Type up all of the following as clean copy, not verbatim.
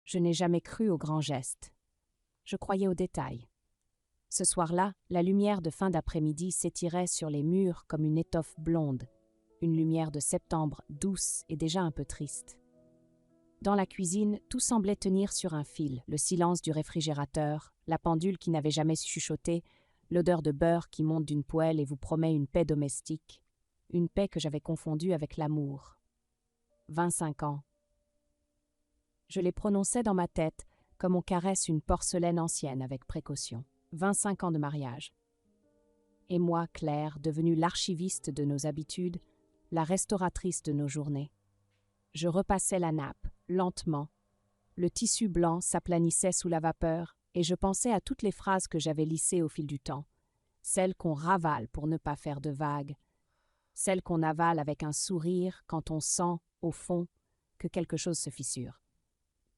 Je n'ai jamais cru aux grands gestes. Je croyais aux détails. Ce soir-là, la lumière de fin d'après-midi s'étirait sur les murs comme une étoffe blonde, une lumière de septembre douce et déjà un peu triste. Dans la cuisine, tout semblait tenir sur un fil, le silence du réfrigérateur, la pendule qui n'avait jamais chuchoté, l'odeur de beurre qui monte d'une poêle et vous promet une paix domestique, une paix que j'avais confondue avec l'amour. 25 ans. Je les prononçais dans ma tête comme on caresse une porcelaine ancienne avec précaution. 25 ans de mariage. Et moi, Claire, devenue l'archiviste de nos habitudes, la restauratrice de nos journées. Je repassais la nappe, lentement. Le tissu blanc s'aplanissait sous la vapeur et je pensais à toutes les phrases que j'avais lissées au fil du temps, celles qu'on ravale pour ne pas faire de vagues, celles qu'on avale avec un sourire quand on sent, au fond, que quelque chose se fissure.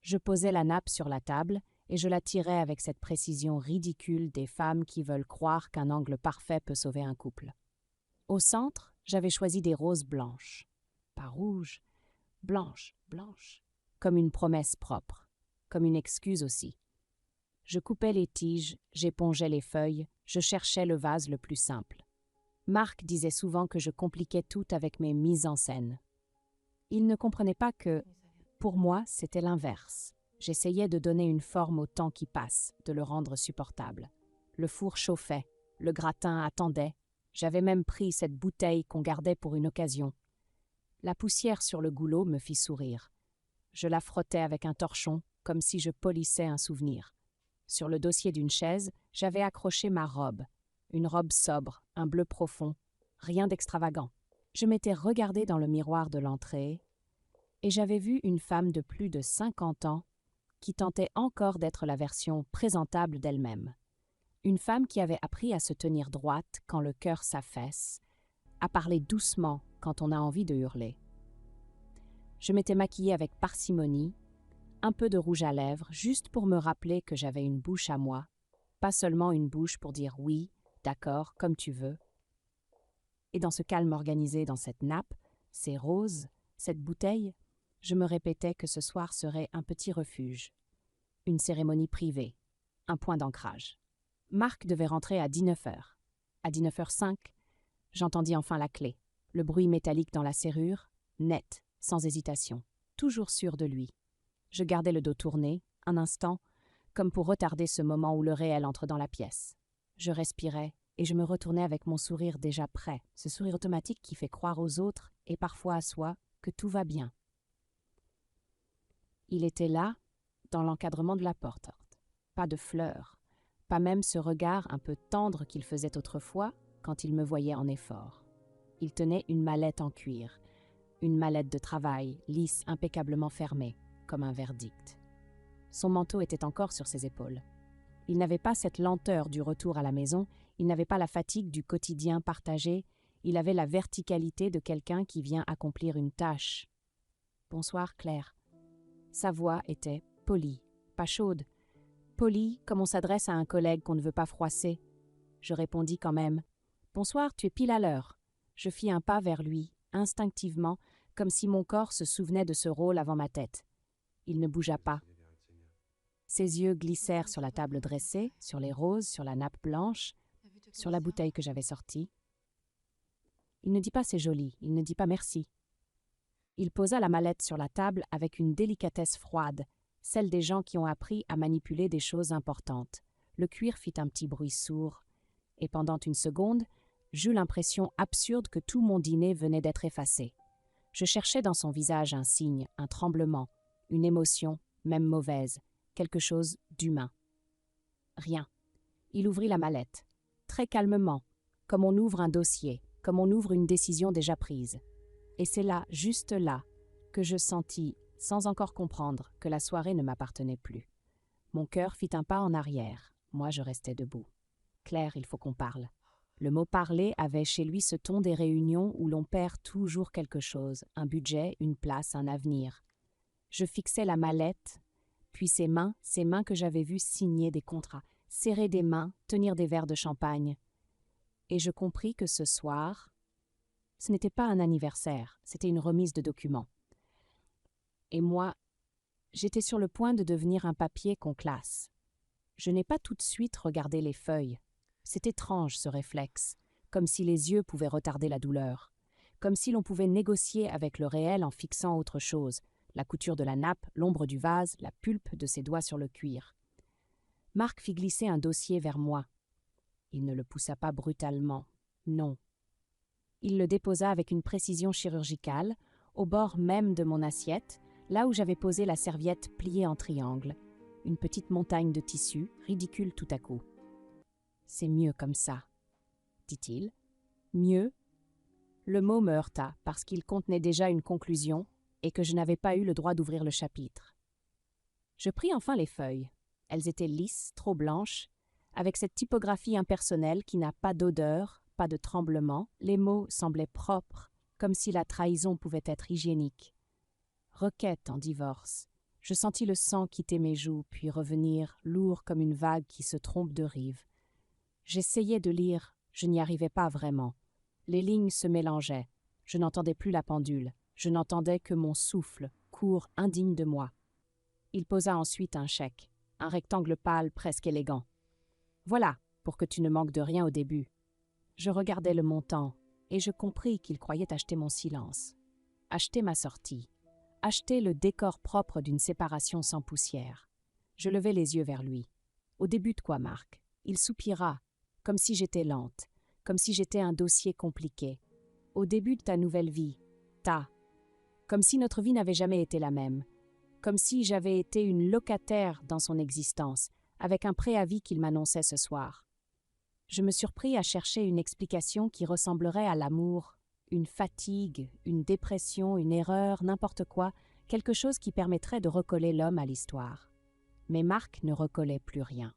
Je posais la nappe sur la table et je la tirais avec cette précision ridicule des femmes qui veulent croire qu'un angle parfait peut sauver un couple. Au centre, j'avais choisi des roses blanches. Pas rouges, blanches, blanches. Comme une promesse propre, comme une excuse aussi. Je coupais les tiges, j'épongeais les feuilles, je cherchais le vase le plus simple. Marc disait souvent que je compliquais tout avec mes mises en scène. Il ne comprenait pas que, pour moi, c'était l'inverse. J'essayais de donner une forme au temps qui passe, de le rendre supportable. Le four chauffait, le gratin attendait. J'avais même pris cette bouteille qu'on gardait pour une occasion. La poussière sur le goulot me fit sourire. Je la frottais avec un torchon, comme si je polissais un souvenir. Sur le dossier d'une chaise, j'avais accroché ma robe. Une robe sobre, un bleu profond, rien d'extravagant. Je m'étais regardée dans le miroir de l'entrée et j'avais vu une femme de plus de 50 ans qui tentait encore d'être la version présentable d'elle-même. Une femme qui avait appris à se tenir droite quand le cœur s'affaisse, à parler doucement quand on a envie de hurler. Je m'étais maquillée avec parcimonie, un peu de rouge à lèvres, juste pour me rappeler que j'avais une bouche à moi, pas seulement une bouche pour dire oui, d'accord, comme tu veux. Et dans ce calme organisé dans cette nappe, ces roses, cette bouteille, je me répétais que ce soir serait un petit refuge, une cérémonie privée, un point d'ancrage. Marc devait rentrer à 19h. À 19h05, j'entendis enfin la clé, le bruit métallique dans la serrure, net, sans hésitation, toujours sûr de lui. Je gardais le dos tourné, un instant, comme pour retarder ce moment où le réel entre dans la pièce. Je respirais et je me retournais avec mon sourire déjà prêt, ce sourire automatique qui fait croire aux autres et parfois à soi que tout va bien. Il était là, dans l'encadrement de la porte. Pas de fleurs, pas même ce regard un peu tendre qu'il faisait autrefois quand il me voyait en effort. Il tenait une mallette en cuir, une mallette de travail, lisse, impeccablement fermée, comme un verdict. Son manteau était encore sur ses épaules. Il n'avait pas cette lenteur du retour à la maison, il n'avait pas la fatigue du quotidien partagé, il avait la verticalité de quelqu'un qui vient accomplir une tâche. « Bonsoir, Claire. » Sa voix était polie, pas chaude, polie comme on s'adresse à un collègue qu'on ne veut pas froisser. Je répondis quand même « Bonsoir, tu es pile à l'heure. » Je fis un pas vers lui, instinctivement, comme si mon corps se souvenait de ce rôle avant ma tête. Il ne bougea pas. Ses yeux glissèrent sur la table dressée, sur les roses, sur la nappe blanche, sur la bouteille que j'avais sortie. Il ne dit pas c'est joli, il ne dit pas merci. Il posa la mallette sur la table avec une délicatesse froide, celle des gens qui ont appris à manipuler des choses importantes. Le cuir fit un petit bruit sourd, et pendant une seconde, j'eus l'impression absurde que tout mon dîner venait d'être effacé. Je cherchais dans son visage un signe, un tremblement, une émotion, même mauvaise, quelque chose d'humain. Rien. Il ouvrit la mallette, très calmement, comme on ouvre un dossier, comme on ouvre une décision déjà prise. Et c'est là, juste là, que je sentis, sans encore comprendre, que la soirée ne m'appartenait plus. Mon cœur fit un pas en arrière. Moi, je restais debout. « Claire, il faut qu'on parle. » Le mot « parler » avait chez lui ce ton des réunions où l'on perd toujours quelque chose, un budget, une place, un avenir. Je fixais la mallette, puis ses mains que j'avais vues signer des contrats, serrer des mains, tenir des verres de champagne. Et je compris que ce soir, ce n'était pas un anniversaire, c'était une remise de documents. Et moi, J'étais sur le point de devenir un papier qu'on classe. Je n'ai pas tout de suite regardé les feuilles. C'est étrange ce réflexe, comme si les yeux pouvaient retarder la douleur, comme si l'on pouvait négocier avec le réel en fixant autre chose, la couture de la nappe, l'ombre du vase, la pulpe de ses doigts sur le cuir. Marc fit glisser un dossier vers moi. Il ne le poussa pas brutalement, non. Il le déposa avec une précision chirurgicale, au bord même de mon assiette, là où j'avais posé la serviette pliée en triangle, une petite montagne de tissu, ridicule tout à coup. « C'est mieux comme ça, » dit-il. « Mieux ?» Le mot me heurta, parce qu'il contenait déjà une conclusion et que je n'avais pas eu le droit d'ouvrir le chapitre. Je pris enfin les feuilles. Elles étaient lisses, trop blanches, avec cette typographie impersonnelle qui n'a pas d'odeur, pas de tremblement. Les mots semblaient propres, comme si la trahison pouvait être hygiénique. Requête en divorce. Je sentis le sang quitter mes joues, puis revenir, lourd comme une vague qui se trompe de rive. J'essayais de lire, je n'y arrivais pas vraiment. Les lignes se mélangeaient. Je n'entendais plus la pendule. Je n'entendais que mon souffle, court, indigne de moi. Il posa ensuite un chèque, un rectangle pâle presque élégant. « Voilà, pour que tu ne manques de rien au début. » Je regardais le montant, et je compris qu'il croyait acheter mon silence. Acheter ma sortie. Acheter le décor propre d'une séparation sans poussière. Je levai les yeux vers lui. « Au début de quoi, Marc ?» Il soupira, comme si j'étais lente, comme si j'étais un dossier compliqué. « Au début de ta nouvelle vie. Comme si notre vie n'avait jamais été la même. Comme si j'avais été une locataire dans son existence, avec un préavis qu'il m'annonçait ce soir. » Je me surpris à chercher une explication qui ressemblerait à l'amour, une fatigue, une dépression, une erreur, n'importe quoi, quelque chose qui permettrait de recoller l'homme à l'histoire. Mais Marc ne recollait plus rien.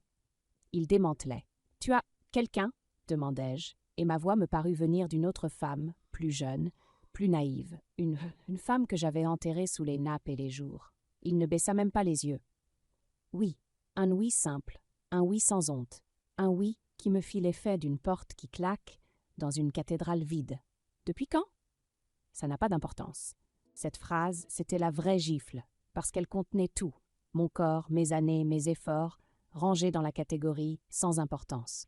Il démantelait. « Tu as quelqu'un ?» demandai-je, et ma voix me parut venir d'une autre femme, plus jeune, plus naïve, une femme que j'avais enterrée sous les nappes et les jours. Il ne baissa même pas les yeux. Oui, un oui simple, un oui sans honte, un oui qui me fit l'effet d'une porte qui claque dans une cathédrale vide. Depuis quand ? Ça n'a pas d'importance. Cette phrase, c'était la vraie gifle, parce qu'elle contenait tout, mon corps, mes années, mes efforts, rangés dans la catégorie sans importance.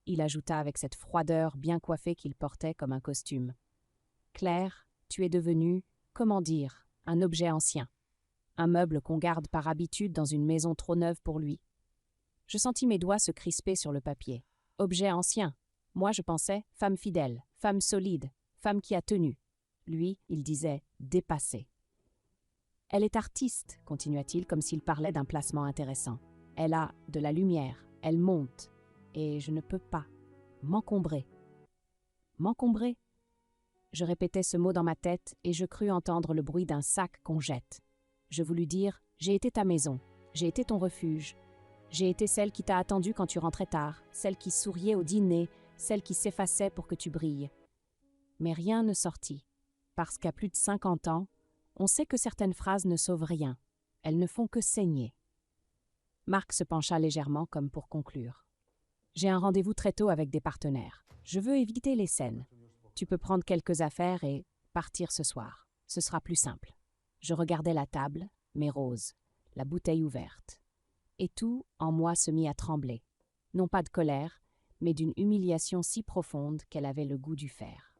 Il ajouta avec cette froideur bien coiffée qu'il portait comme un costume. « Claire, tu es devenue, comment dire, un objet ancien. Un meuble qu'on garde par habitude dans une maison trop neuve pour lui. » Je sentis mes doigts se crisper sur le papier. Objet ancien. Moi, je pensais femme fidèle, femme solide, femme qui a tenu. Lui, il disait dépassée. « Elle est artiste, continua-t-il comme s'il parlait d'un placement intéressant. Elle a de la lumière, elle monte, et je ne peux pas m'encombrer. » M'encombrer ? Je répétais ce mot dans ma tête et je crus entendre le bruit d'un sac qu'on jette. Je voulus dire « J'ai été ta maison, j'ai été ton refuge. J'ai été celle qui t'a attendu quand tu rentrais tard, celle qui souriait au dîner, celle qui s'effaçait pour que tu brilles. » Mais rien ne sortit, parce qu'à plus de 50 ans, on sait que certaines phrases ne sauvent rien. Elles ne font que saigner. Marc se pencha légèrement comme pour conclure. « J'ai un rendez-vous très tôt avec des partenaires. Je veux éviter les scènes. Tu peux prendre quelques affaires et partir ce soir. Ce sera plus simple. » Je regardais la table, mes roses, la bouteille ouverte. Et tout en moi se mit à trembler. Non pas de colère, mais d'une humiliation si profonde qu'elle avait le goût du fer.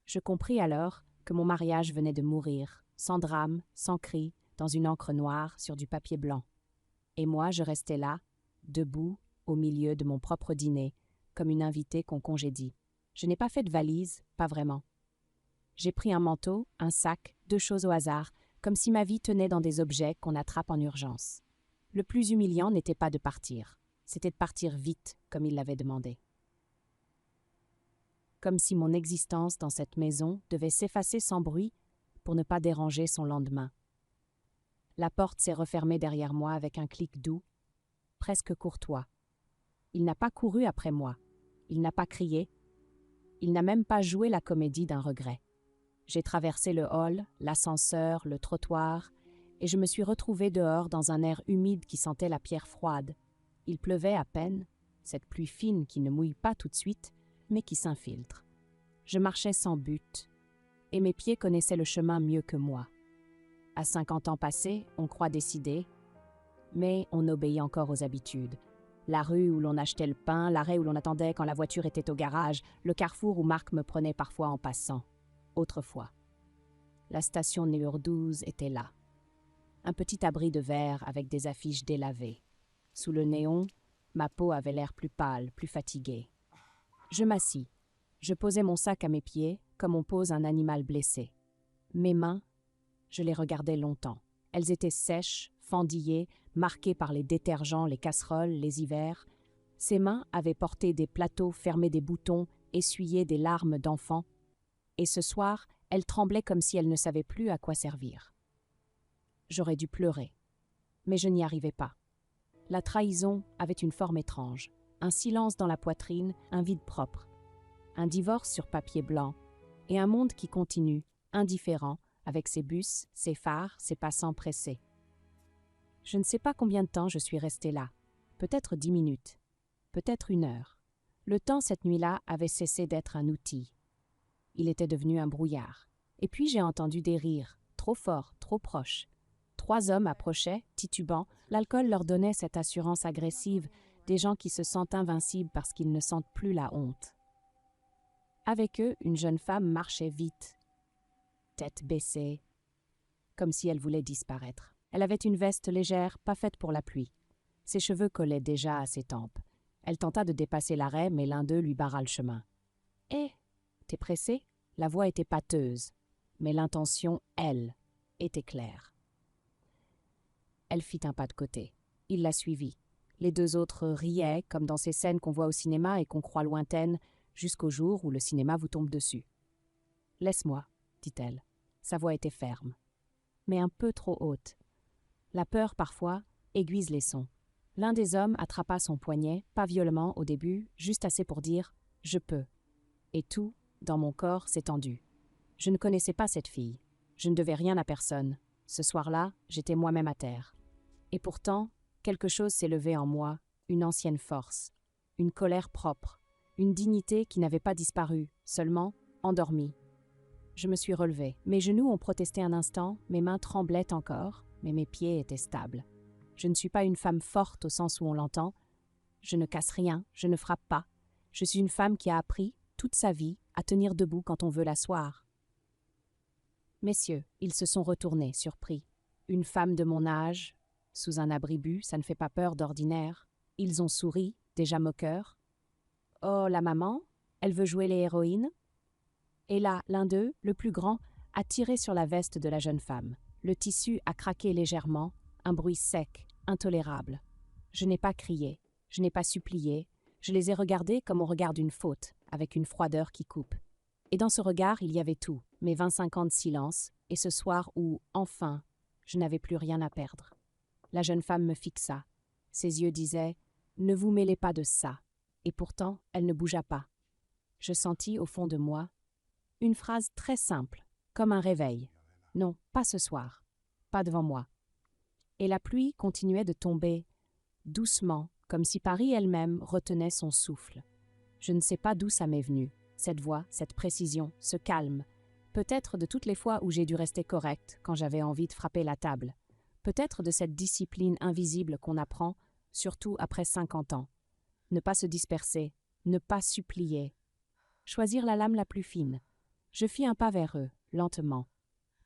Je compris alors que mon mariage venait de mourir, sans drame, sans cri, dans une encre noire sur du papier blanc. Et moi, je restais là, debout, au milieu de mon propre dîner, comme une invitée qu'on congédie. Je n'ai pas fait de valise, pas vraiment. J'ai pris un manteau, un sac, 2 choses au hasard, comme si ma vie tenait dans des objets qu'on attrape en urgence. Le plus humiliant n'était pas de partir, c'était de partir vite, comme il l'avait demandé. Comme si mon existence dans cette maison devait s'effacer sans bruit pour ne pas déranger son lendemain. La porte s'est refermée derrière moi avec un clic doux, presque courtois. Il n'a pas couru après moi, il n'a pas crié, il n'a même pas joué la comédie d'un regret. J'ai traversé le hall, l'ascenseur, le trottoir, et je me suis retrouvée dehors dans un air humide qui sentait la pierre froide. Il pleuvait à peine, cette pluie fine qui ne mouille pas tout de suite, mais qui s'infiltre. Je marchais sans but, et mes pieds connaissaient le chemin mieux que moi. À 50 ans passés, on croit décider, mais on obéit encore aux habitudes. La rue où l'on achetait le pain, l'arrêt où l'on attendait quand la voiture était au garage, le carrefour où Marc me prenait parfois en passant. Autrefois. La station numéro 12 était là. Un petit abri de verre avec des affiches délavées. Sous le néon, ma peau avait l'air plus pâle, plus fatiguée. Je m'assis. Je posais mon sac à mes pieds, comme on pose un animal blessé. Mes mains, je les regardais longtemps. Elles étaient sèches, fendillées, marquées par les détergents, les casseroles, les hivers. Ses mains avaient porté des plateaux, fermé des boutons, essuyé des larmes d'enfant. Et ce soir, elles tremblaient comme si elles ne savaient plus à quoi servir. J'aurais dû pleurer, mais je n'y arrivais pas. La trahison avait une forme étrange, un silence dans la poitrine, un vide propre, un divorce sur papier blanc, et un monde qui continue, indifférent, avec ses bus, ses phares, ses passants pressés. Je ne sais pas combien de temps je suis restée là, peut-être 10 minutes, peut-être 1 heure. Le temps cette nuit-là avait cessé d'être un outil. Il était devenu un brouillard. Et puis j'ai entendu des rires, trop forts, trop proches. 3 hommes approchaient, titubants, l'alcool leur donnait cette assurance agressive, des gens qui se sentent invincibles parce qu'ils ne sentent plus la honte. Avec eux, une jeune femme marchait vite, tête baissée, comme si elle voulait disparaître. Elle avait une veste légère, pas faite pour la pluie. Ses cheveux collaient déjà à ses tempes. Elle tenta de dépasser l'arrêt, mais l'un d'eux lui barra le chemin. « Hé, t'es pressé ?» La voix était pâteuse, mais l'intention, elle, était claire. Elle fit un pas de côté. Il la suivit. Les 2 autres riaient, comme dans ces scènes qu'on voit au cinéma et qu'on croit lointaines, jusqu'au jour où le cinéma vous tombe dessus. « Laisse-moi, » dit-elle. Sa voix était ferme, mais un peu trop haute. La peur, parfois, aiguise les sons. L'un des hommes attrapa son poignet, pas violemment au début, juste assez pour dire « je peux ». Et tout, dans mon corps, s'est tendu. Je ne connaissais pas cette fille. Je ne devais rien à personne. Ce soir-là, j'étais moi-même à terre. Et pourtant, quelque chose s'est levé en moi, une ancienne force, une colère propre, une dignité qui n'avait pas disparu, seulement endormie. Je me suis relevée. Mes genoux ont protesté un instant, mes mains tremblaient encore, mais mes pieds étaient stables. Je ne suis pas une femme forte au sens où on l'entend. Je ne casse rien, je ne frappe pas. Je suis une femme qui a appris, toute sa vie, à tenir debout quand on veut l'asseoir. Messieurs, ils se sont retournés, surpris. Une femme de mon âge, sous un abribus, ça ne fait pas peur d'ordinaire. Ils ont souri, déjà moqueurs. « Oh, la maman, elle veut jouer les héroïnes ?» Et là, l'un d'eux, le plus grand, a tiré sur la veste de la jeune femme. Le tissu a craqué légèrement, un bruit sec, intolérable. Je n'ai pas crié, je n'ai pas supplié, je les ai regardés comme on regarde une faute, avec une froideur qui coupe. Et dans ce regard, il y avait tout, mes 25 ans de silence, et ce soir où, enfin, je n'avais plus rien à perdre. La jeune femme me fixa. Ses yeux disaient « Ne vous mêlez pas de ça ». Et pourtant, elle ne bougea pas. Je sentis au fond de moi une phrase très simple, comme un réveil. Non, pas ce soir, pas devant moi. Et la pluie continuait de tomber, doucement, comme si Paris elle-même retenait son souffle. Je ne sais pas d'où ça m'est venu, cette voix, cette précision, ce calme. Peut-être de toutes les fois où j'ai dû rester correcte quand j'avais envie de frapper la table. Peut-être de cette discipline invisible qu'on apprend, surtout après 50 ans. Ne pas se disperser, ne pas supplier. Choisir la lame la plus fine. Je fis un pas vers eux, lentement.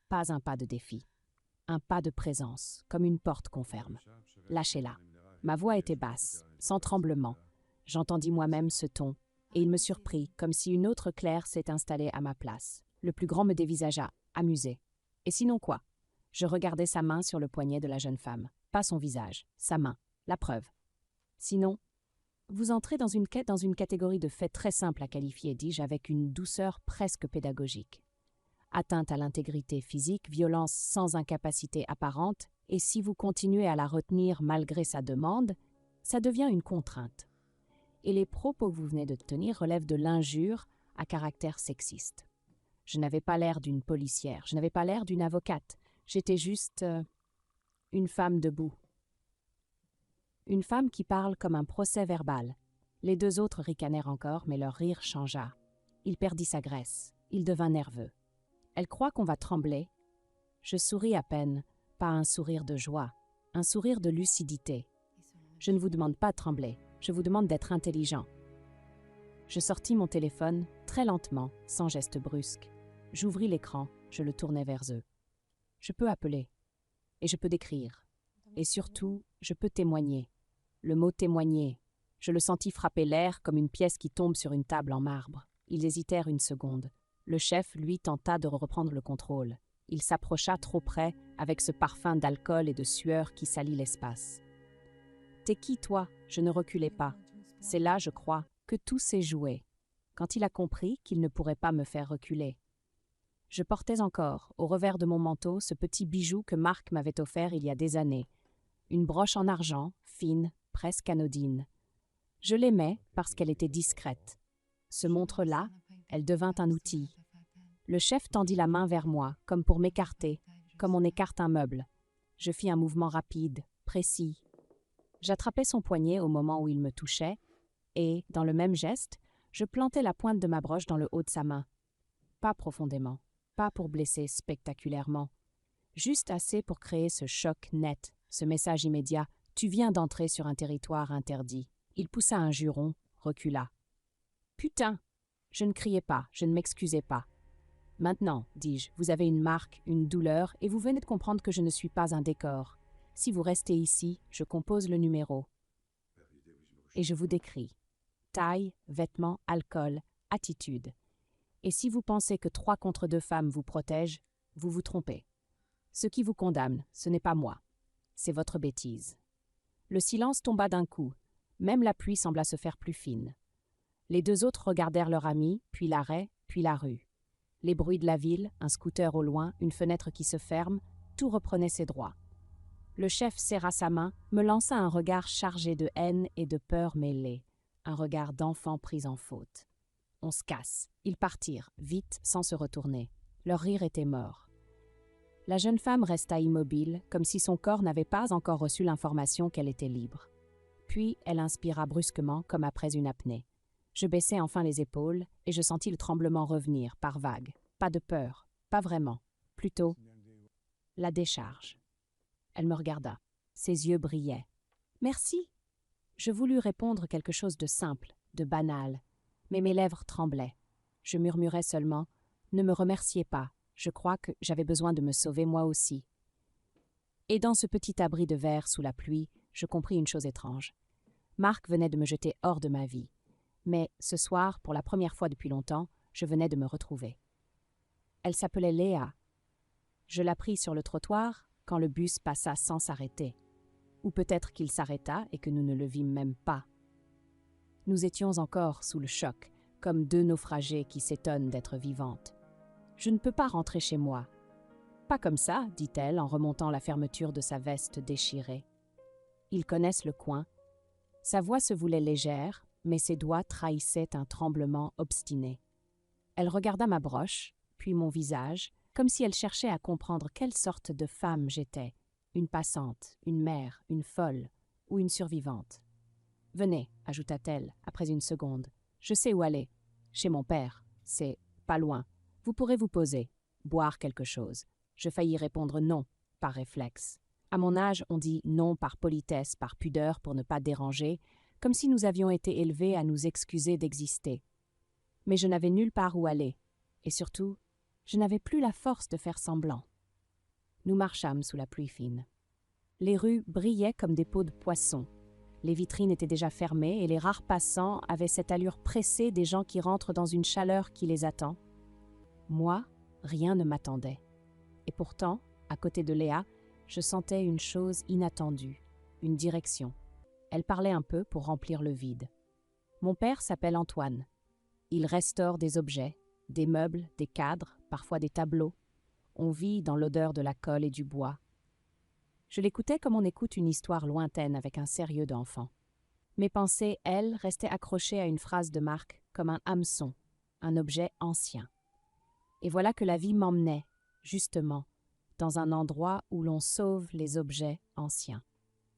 Pas un pas de défi. Un pas de présence, comme une porte qu'on ferme. Lâchez-la. Ma voix était basse, sans tremblement. J'entendis moi-même ce ton, et il me surprit, comme si une autre Claire s'est installée à ma place. Le plus grand me dévisagea, amusé. Et sinon quoi? Je regardais sa main sur le poignet de la jeune femme. Pas son visage, sa main, la preuve. Sinon, vous entrez dans une catégorie de faits très simples à qualifier, dis-je avec une douceur presque pédagogique. Atteinte à l'intégrité physique, violence sans incapacité apparente, et si vous continuez à la retenir malgré sa demande, ça devient une contrainte. Et les propos que vous venez de tenir relèvent de l'injure à caractère sexiste. Je n'avais pas l'air d'une policière, je n'avais pas l'air d'une avocate, j'étais juste une femme debout. Une femme qui parle comme un procès verbal. Les 2 autres ricanèrent encore, mais leur rire changea. Il perdit sa graisse, il devint nerveux. Elle croit qu'on va trembler. Je souris à peine, pas un sourire de joie, un sourire de lucidité. Je ne vous demande pas de trembler, je vous demande d'être intelligent. Je sortis mon téléphone, très lentement, sans geste brusque. J'ouvris l'écran, je le tournai vers eux. Je peux appeler, et je peux décrire, et surtout, je peux témoigner. Le mot témoigner, je le sentis frapper l'air comme une pièce qui tombe sur une table en marbre. Ils hésitèrent une seconde. Le chef, lui, tenta de reprendre le contrôle. Il s'approcha trop près, avec ce parfum d'alcool et de sueur qui salit l'espace. « T'es qui, toi ?» Je ne reculai pas. C'est là, je crois, que tout s'est joué, quand il a compris qu'il ne pourrait pas me faire reculer. Je portais encore, au revers de mon manteau, ce petit bijou que Marc m'avait offert il y a des années. Une broche en argent, fine, presque anodine. Je l'aimais parce qu'elle était discrète. Ce montre-là, elle devint un outil. Le chef tendit la main vers moi, comme pour m'écarter, comme on écarte un meuble. Je fis un mouvement rapide, précis. J'attrapais son poignet au moment où il me touchait, et, dans le même geste, je plantai la pointe de ma broche dans le haut de sa main. Pas profondément, pas pour blesser spectaculairement. Juste assez pour créer ce choc net, ce message immédiat « Tu viens d'entrer sur un territoire interdit ». Il poussa un juron, recula. « Putain !» Je ne criais pas, je ne m'excusais pas. « Maintenant, dis-je, vous avez une marque, une douleur, et vous venez de comprendre que je ne suis pas un décor. Si vous restez ici, je compose le numéro. Et je vous décris. Taille, vêtements, alcool, attitude. Et si vous pensez que 3 contre 2 femmes vous protègent, vous vous trompez. Ce qui vous condamne, ce n'est pas moi. C'est votre bêtise. » Le silence tomba d'un coup. Même la pluie sembla se faire plus fine. Les 2 autres regardèrent leur ami, puis l'arrêt, puis la rue. Les bruits de la ville, un scooter au loin, une fenêtre qui se ferme, tout reprenait ses droits. Le chef serra sa main, me lança un regard chargé de haine et de peur mêlée, un regard d'enfant pris en faute. On se casse. Ils partirent, vite, sans se retourner. Leur rire était mort. La jeune femme resta immobile, comme si son corps n'avait pas encore reçu l'information qu'elle était libre. Puis elle inspira brusquement, comme après une apnée. Je baissai enfin les épaules, et je sentis le tremblement revenir, par vagues. Pas de peur, pas vraiment. Plutôt, la décharge. Elle me regarda. Ses yeux brillaient. « Merci !» Je voulus répondre quelque chose de simple, de banal, mais mes lèvres tremblaient. Je murmurai seulement « Ne me remerciez pas, je crois que j'avais besoin de me sauver moi aussi. » Et dans ce petit abri de verre sous la pluie, je compris une chose étrange. Marc venait de me jeter hors de ma vie. Mais ce soir, pour la première fois depuis longtemps, je venais de me retrouver. Elle s'appelait Léa. Je la pris sur le trottoir quand le bus passa sans s'arrêter. Ou peut-être qu'il s'arrêta et que nous ne le vîmes même pas. Nous étions encore sous le choc, comme 2 naufragés qui s'étonnent d'être vivantes. « Je ne peux pas rentrer chez moi. »« Pas comme ça, dit-elle en remontant la fermeture de sa veste déchirée. Ils connaissent le coin. Sa voix se voulait légère, mais ses doigts trahissaient un tremblement obstiné. Elle regarda ma broche, puis mon visage, comme si elle cherchait à comprendre quelle sorte de femme j'étais, une passante, une mère, une folle ou une survivante. « Venez, ajouta-t-elle, après une seconde. Je sais où aller. Chez mon père. C'est pas loin. Vous pourrez vous poser, boire quelque chose. » Je faillis répondre non, par réflexe. À mon âge, on dit non par politesse, par pudeur pour ne pas déranger, comme si nous avions été élevés à nous excuser d'exister. Mais je n'avais nulle part où aller, et surtout, je n'avais plus la force de faire semblant. Nous marchâmes sous la pluie fine. Les rues brillaient comme des pots de poisson. Les vitrines étaient déjà fermées et les rares passants avaient cette allure pressée des gens qui rentrent dans une chaleur qui les attend. Moi, rien ne m'attendait. Et pourtant, à côté de Léa, je sentais une chose inattendue, une direction. Elle parlait un peu pour remplir le vide. Mon père s'appelle Antoine. Il restaure des objets, des meubles, des cadres, parfois des tableaux. On vit dans l'odeur de la colle et du bois. Je l'écoutais comme on écoute une histoire lointaine avec un sérieux d'enfant. Mes pensées, elles, restaient accrochées à une phrase de Marc comme un hameçon, un objet ancien. Et voilà que la vie m'emmenait, justement, dans un endroit où l'on sauve les objets anciens.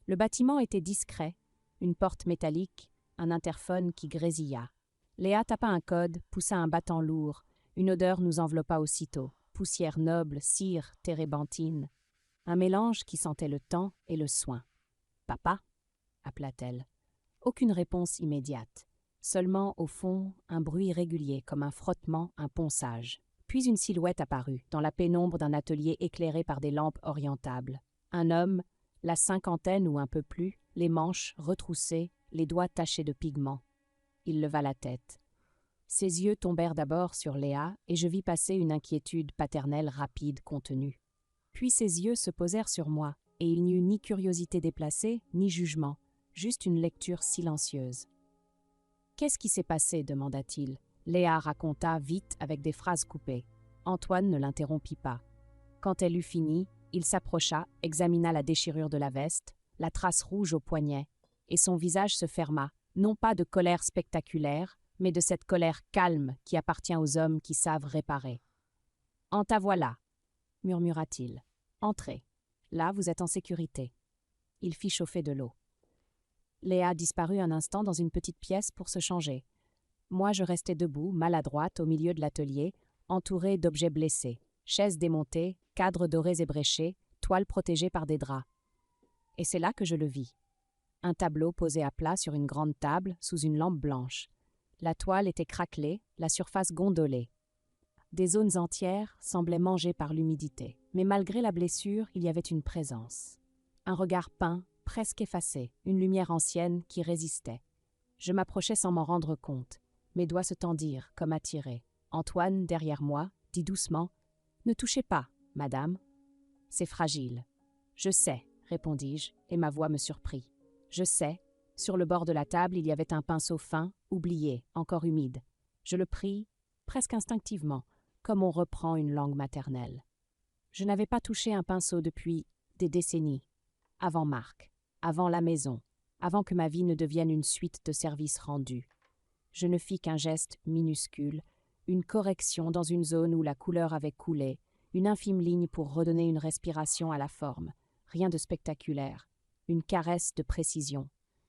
Le bâtiment était discret, une porte métallique, un interphone qui grésilla. Léa tapa un code, poussa un battant lourd. Une odeur nous enveloppa aussitôt. poussière noble, cire, térébenthine, un mélange qui sentait le temps et le soin. « Papa » appela-t-elle. Aucune réponse immédiate. Seulement, au fond, un bruit régulier, comme un frottement, un ponçage. Puis une silhouette apparut, dans la pénombre d'un atelier éclairé par des lampes orientables. Un homme, la cinquantaine ou un peu plus, les manches retroussées, les doigts tachés de pigments. Il leva la tête. Ses yeux tombèrent d'abord sur Léa, et je vis passer une inquiétude paternelle rapide, contenue. Puis ses yeux se posèrent sur moi, et il n'y eut ni curiosité déplacée, ni jugement, juste une lecture silencieuse. « Qu'est-ce qui s'est passé » demanda-t-il. Léa raconta vite avec des phrases coupées. Antoine ne l'interrompit pas. Quand elle eut fini, il s'approcha, examina la déchirure de la veste, la trace rouge au poignet, et son visage se ferma, non pas de colère spectaculaire, mais de cette colère calme qui appartient aux hommes qui savent réparer. « En ta voilà » murmura-t-il. « Entrez. Là, vous êtes en sécurité. » Il fit chauffer de l'eau. Léa disparut un instant dans une petite pièce pour se changer. Moi, je restais debout, maladroite, au milieu de l'atelier, entourée d'objets blessés, chaises démontées, cadres dorés ébréchés, toiles protégées par des draps. Et c'est là que je le vis. Un tableau posé à plat sur une grande table, sous une lampe blanche. La toile était craquelée, la surface gondolée. Des zones entières semblaient mangées par l'humidité. Mais malgré la blessure, il y avait une présence. Un regard peint, presque effacé, une lumière ancienne qui résistait. Je m'approchais sans m'en rendre compte. Mes doigts se tendirent, comme attirés. Antoine, derrière moi, dit doucement « Ne touchez pas, madame. C'est fragile. »« Je sais, » répondis-je, et ma voix me surprit. « Je sais. » Sur le bord de la table, il y avait un pinceau fin, oublié, encore humide. Je le pris, presque instinctivement, comme on reprend une langue maternelle. Je n'avais pas touché un pinceau depuis des décennies, avant Marc, avant la maison, avant que ma vie ne devienne une suite de services rendus. Je ne fis qu'un geste minuscule, une correction dans une zone où la couleur avait coulé, une infime ligne pour redonner une respiration à la forme, rien de spectaculaire, une caresse de précision.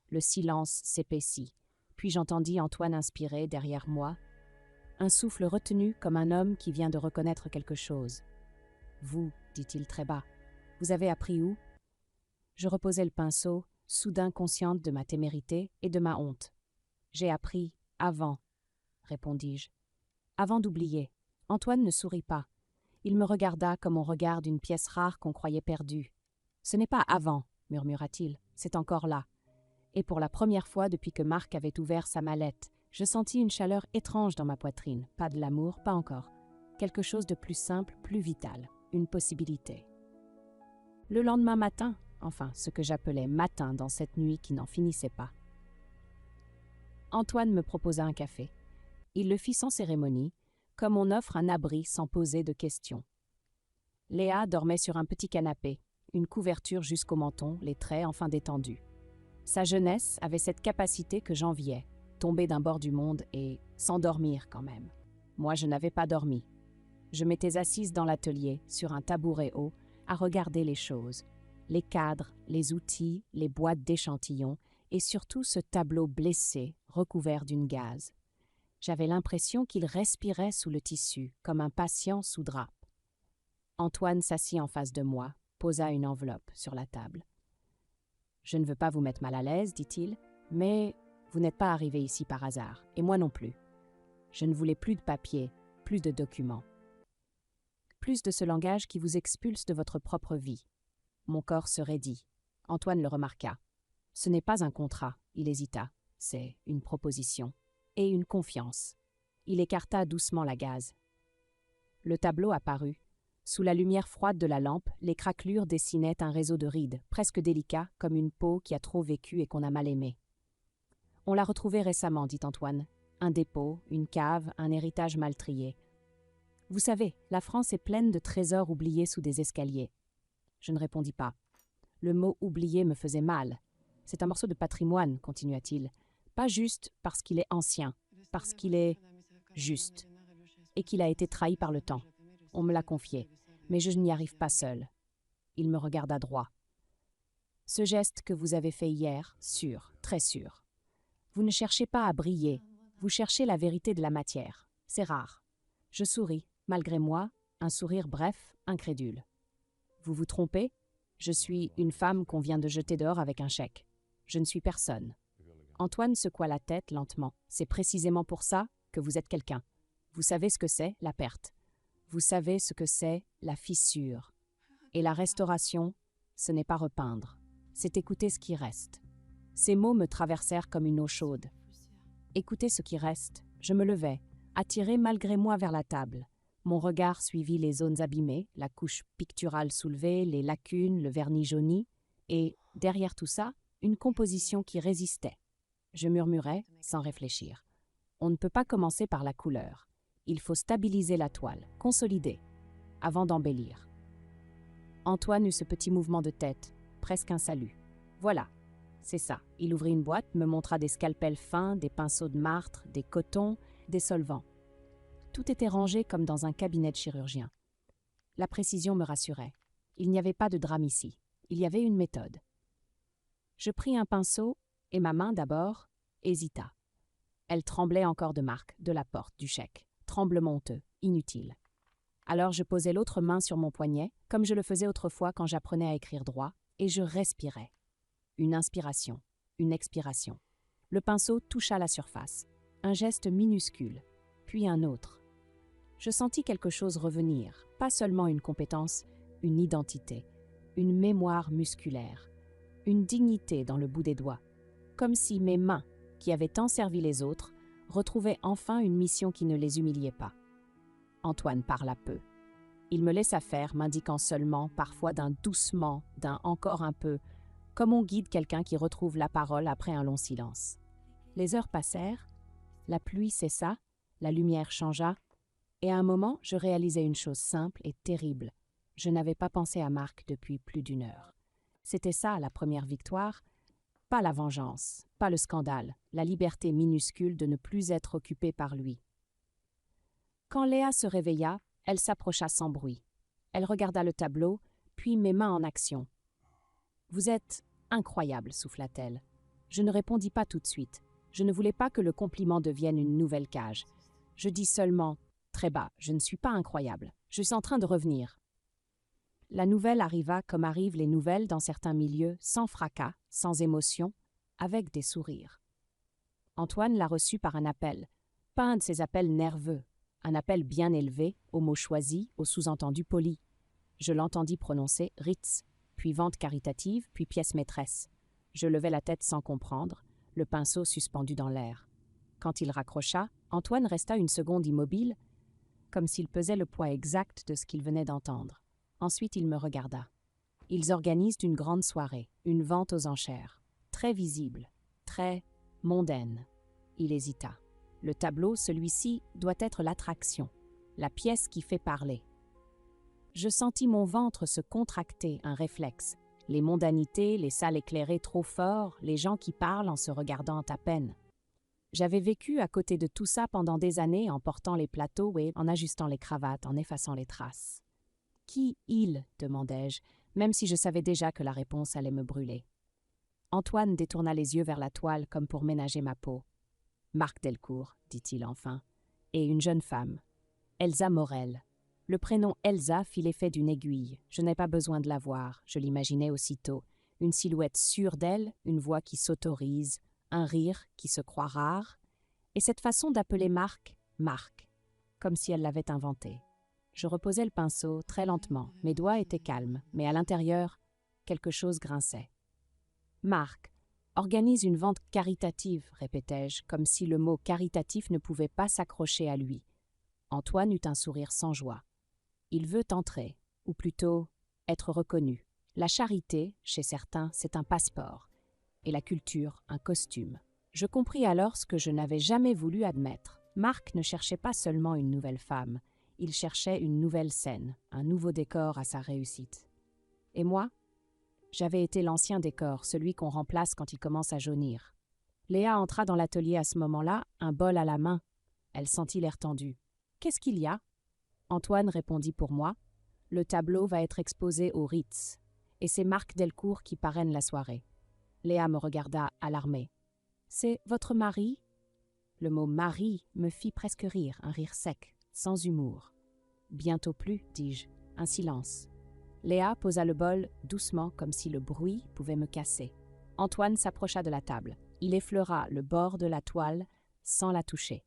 Le silence s'épaissit, puis j'entendis Antoine inspirer derrière moi, un souffle retenu comme un homme qui vient de reconnaître quelque chose. « Vous, » dit-il très bas, « vous avez appris où ?» Je reposai le pinceau, soudain consciente de ma témérité et de ma honte. « J'ai appris avant, » répondis-je. « Avant d'oublier. » Antoine ne sourit pas. Il me regarda comme on regarde une pièce rare qu'on croyait perdue. « Ce n'est pas avant, » murmura-t-il, « c'est encore là. » Et pour la première fois depuis que Marc avait ouvert sa mallette, je sentis une chaleur étrange dans ma poitrine. Pas de l'amour, pas encore. Quelque chose de plus simple, plus vital. Une possibilité. Le lendemain matin, enfin, ce que j'appelais matin dans cette nuit qui n'en finissait pas. Antoine me proposa un café. Il le fit sans cérémonie, comme on offre un abri sans poser de questions. Léa dormait sur un petit canapé, une couverture jusqu'au menton, les traits enfin détendus. Sa jeunesse avait cette capacité que j'enviais, tomber d'un bord du monde et s'endormir quand même. Moi, je n'avais pas dormi. Je m'étais assise dans l'atelier, sur un tabouret haut, à regarder les choses, les cadres, les outils, les boîtes d'échantillons, et surtout ce tableau blessé, recouvert d'une gaze. J'avais l'impression qu'il respirait sous le tissu, comme un patient sous drap. Antoine s'assit en face de moi, posa une enveloppe sur la table. « Je ne veux pas vous mettre mal à l'aise, dit-il, mais vous n'êtes pas arrivé ici par hasard, et moi non plus. Je ne voulais plus de papier, plus de documents. Plus de ce langage qui vous expulse de votre propre vie. » Mon corps se raidit. Antoine le remarqua. « Ce n'est pas un contrat, » il hésita. « C'est une proposition. Et une confiance. » Il écarta doucement la gaze. Le tableau apparut. Sous la lumière froide de la lampe, les craquelures dessinaient un réseau de rides, presque délicat, comme une peau qui a trop vécu et qu'on a mal aimé. « On l'a retrouvé récemment, » dit Antoine. « Un dépôt, une cave, un héritage mal trié. Vous savez, la France est pleine de trésors oubliés sous des escaliers. » Je ne répondis pas. Le mot « oublié » me faisait mal. « C'est un morceau de patrimoine, » continua-t-il. « Pas juste parce qu'il est ancien, parce qu'il est juste, et qu'il a été trahi par le temps. On me l'a confié, mais je n'y arrive pas seul. » Il me regarda droit. « Ce geste que vous avez fait hier, sûr, très sûr. Vous ne cherchez pas à briller, vous cherchez la vérité de la matière. C'est rare. » Je souris. Malgré moi, un sourire bref, incrédule. Vous vous trompez? Je suis une femme qu'on vient de jeter dehors avec un chèque. Je ne suis personne. Antoine secoua la tête lentement. C'est précisément pour ça que vous êtes quelqu'un. Vous savez ce que c'est, la perte. Vous savez ce que c'est, la fissure. Et la restauration, ce n'est pas repeindre. C'est écouter ce qui reste. Ces mots me traversèrent comme une eau chaude. Écoutez ce qui reste. Je me levai, attiré malgré moi vers la table. Mon regard suivit les zones abîmées, la couche picturale soulevée, les lacunes, le vernis jauni, et, derrière tout ça, une composition qui résistait. Je murmurai, sans réfléchir. On ne peut pas commencer par la couleur. Il faut stabiliser la toile, consolider, avant d'embellir. Antoine eut ce petit mouvement de tête, presque un salut. Voilà, c'est ça. Il ouvrit une boîte, me montra des scalpels fins, des pinceaux de martre, des cotons, des solvants. Tout était rangé comme dans un cabinet de chirurgien. La précision me rassurait. Il n'y avait pas de drame ici. Il y avait une méthode. Je pris un pinceau et ma main d'abord hésita. Elle tremblait encore de Marc, de la porte, du chèque. Tremblement honteux, inutile. Alors je posai l'autre main sur mon poignet, comme je le faisais autrefois quand j'apprenais à écrire droit, et je respirais. Une inspiration, une expiration. Le pinceau toucha la surface. Un geste minuscule, puis un autre. Je sentis quelque chose revenir, pas seulement une compétence, une identité, une mémoire musculaire, une dignité dans le bout des doigts, comme si mes mains, qui avaient tant servi les autres, retrouvaient enfin une mission qui ne les humiliait pas. Antoine parla peu. Il me laissa faire, m'indiquant seulement, parfois d'un doucement, d'un encore un peu, comme on guide quelqu'un qui retrouve la parole après un long silence. Les heures passèrent, la pluie cessa, la lumière changea, et à un moment, je réalisai une chose simple et terrible. Je n'avais pas pensé à Marc depuis plus d'une heure. C'était ça, la première victoire, pas la vengeance, pas le scandale, la liberté minuscule de ne plus être occupée par lui. Quand Léa se réveilla, elle s'approcha sans bruit. Elle regarda le tableau, puis mes mains en action. « Vous êtes incroyable », souffla-t-elle. Je ne répondis pas tout de suite. Je ne voulais pas que le compliment devienne une nouvelle cage. Je dis seulement, très bas, je ne suis pas incroyable. Je suis en train de revenir. La nouvelle arriva comme arrivent les nouvelles dans certains milieux, sans fracas, sans émotion, avec des sourires. Antoine la reçut par un appel, pas un de ces appels nerveux, un appel bien élevé, aux mots choisis, aux sous-entendus polis. Je l'entendis prononcer Ritz, puis vente caritative, puis pièce maîtresse. Je levai la tête sans comprendre, le pinceau suspendu dans l'air. Quand il raccrocha, Antoine resta une seconde immobile, comme s'il pesait le poids exact de ce qu'il venait d'entendre. Ensuite, il me regarda. Ils organisent une grande soirée, une vente aux enchères, très visible, très mondaine. Il hésita. Le tableau, celui-ci, doit être l'attraction, la pièce qui fait parler. Je sentis mon ventre se contracter, un réflexe. Les mondanités, les salles éclairées trop fort, les gens qui parlent en se regardant à peine. J'avais vécu à côté de tout ça pendant des années en portant les plateaux et en ajustant les cravates, en effaçant les traces. « Qui il ?» demandai-je, même si je savais déjà que la réponse allait me brûler. Antoine détourna les yeux vers la toile comme pour ménager ma peau. « Marc Delcourt, dit-il enfin, et une jeune femme, Elsa Morel. » Le prénom Elsa fit l'effet d'une aiguille. Je n'ai pas besoin de la voir, je l'imaginais aussitôt. Une silhouette sûre d'elle, une voix qui s'autorise, un rire qui se croit rare, et cette façon d'appeler Marc, Marc, comme si elle l'avait inventé. Je reposai le pinceau très lentement, mes doigts étaient calmes, mais à l'intérieur, quelque chose grinçait. « Marc organise une vente caritative, répétai-je, comme si le mot caritatif ne pouvait pas s'accrocher à lui. Antoine eut un sourire sans joie. Il veut entrer, ou plutôt être reconnu. La charité, chez certains, c'est un passeport, et la culture, un costume. Je compris alors ce que je n'avais jamais voulu admettre. Marc ne cherchait pas seulement une nouvelle femme, il cherchait une nouvelle scène, un nouveau décor à sa réussite. Et moi, j'avais été l'ancien décor, celui qu'on remplace quand il commence à jaunir. Léa entra dans l'atelier à ce moment-là, un bol à la main. Elle sentit l'air tendu. « Qu'est-ce qu'il y a ?» Antoine répondit pour moi. « Le tableau va être exposé au Ritz, et c'est Marc Delcourt qui parraine la soirée. » Léa me regarda, alarmée. « C'est votre mari ?» Le mot « mari » me fit presque rire, un rire sec, sans humour. Bientôt plus, dis-je. Un silence. Léa posa le bol doucement comme si le bruit pouvait me casser. Antoine s'approcha de la table. Il effleura le bord de la toile sans la toucher.